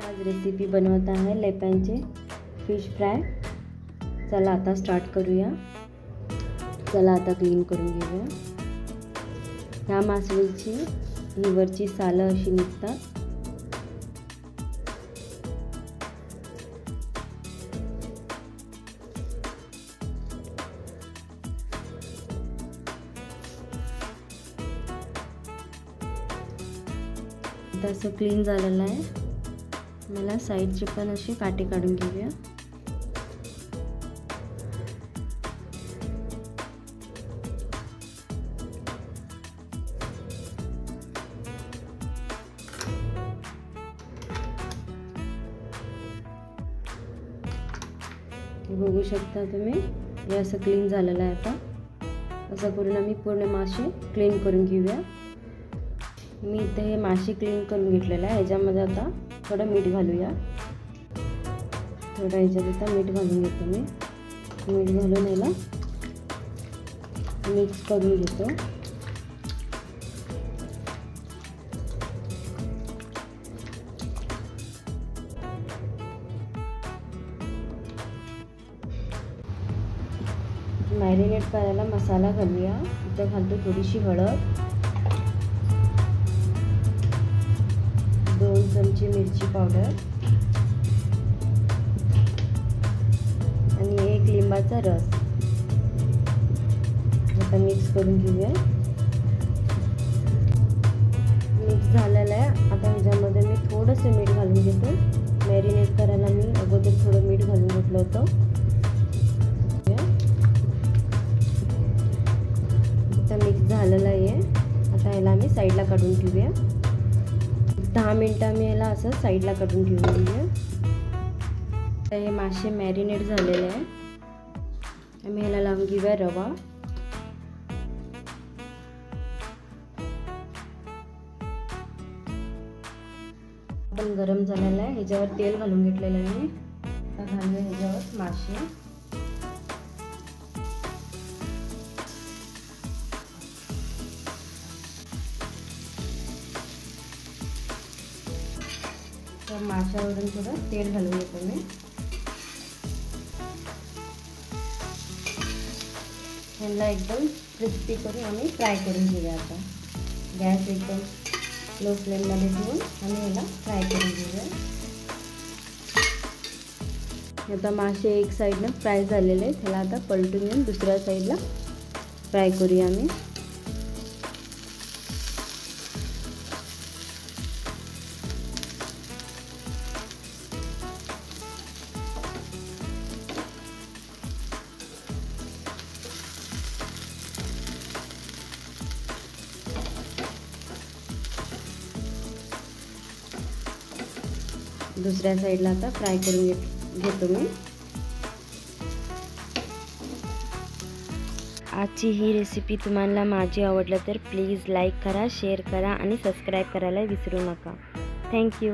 आज रेसिपी बनवत आहे लेप्यांचे फिश फ्राय। चला आता स्टार्ट करूया। चला आता क्लीन करून घेऊया। ह्या मासळीची ही वरची सालं अशी निघतात। असं क्लीन झालेलं आहे। मला साईडचे पण असे काटे काढून घेऊया। बघू शकता तुम्ही, हे असं क्लीन झालेलं आहे। आता असं करून आम्ही पूर्ण मासे क्लीन करून घेऊया। मी इथे हे मासे क्लीन करून घेतलेलं आहे। ह्याच्यामध्ये आता थोडं मीठ घालूया। थोडं ह्याच्यात आता मीठ घालून घेतो मी। मीठ घालून याला मिक्स करून घेतो। मॅरिनेट करायला मसाला घालूया। इथे घालतो थोडीशी हळद, 2 चमचे मिरची पावडर आणि 1 लिंबाचा रस। आता मिक्स करून घेऊया। मिक्स झालेलं आहे। आता ह्याच्यामध्ये मी थोडंसं मीठ घालून घेतो। मॅरिनेट करायला मी अगोदर थोडं मीठ घालून घेतलं होतं। आता मिक्स झालेलं आहे। आता याला आम्ही साईडला काढून ठेवूया। 10 मिनिटं मी याला असं साईडला काढून ठेवूया। आता हे मासे मॅरिनेट झालेले आहे। आम्ही याला लावून घेऊया रवा। पण गरम झालेला आहे। ह्याच्यावर तेल घालून घेतलेलं आहे मी। आता घालूया ह्याच्यावर मासे। तर माशावरून थोडं तेल घालून घेतो मी। ह्याला एकदम क्रिस्पी करून आम्ही फ्राय करून घेऊया। आता गॅस एकदम लो फ्लेममध्ये ठेवून आम्ही ह्याला फ्राय करून घेऊया। आता मासे एक साईडनं फ्राय झालेले आहेत। ह्याला आता पलटून घेऊन दुसऱ्या साईडला फ्राय करूया आम्ही। दुसऱ्या साईडला आता फ्राय करून घेतो मी। आजची ही रेसिपी तुम्हाला माझी आवडली तर प्लीज लाईक करा, शेअर करा आणि सबस्क्राईब करायला विसरू नका। थँक्यू।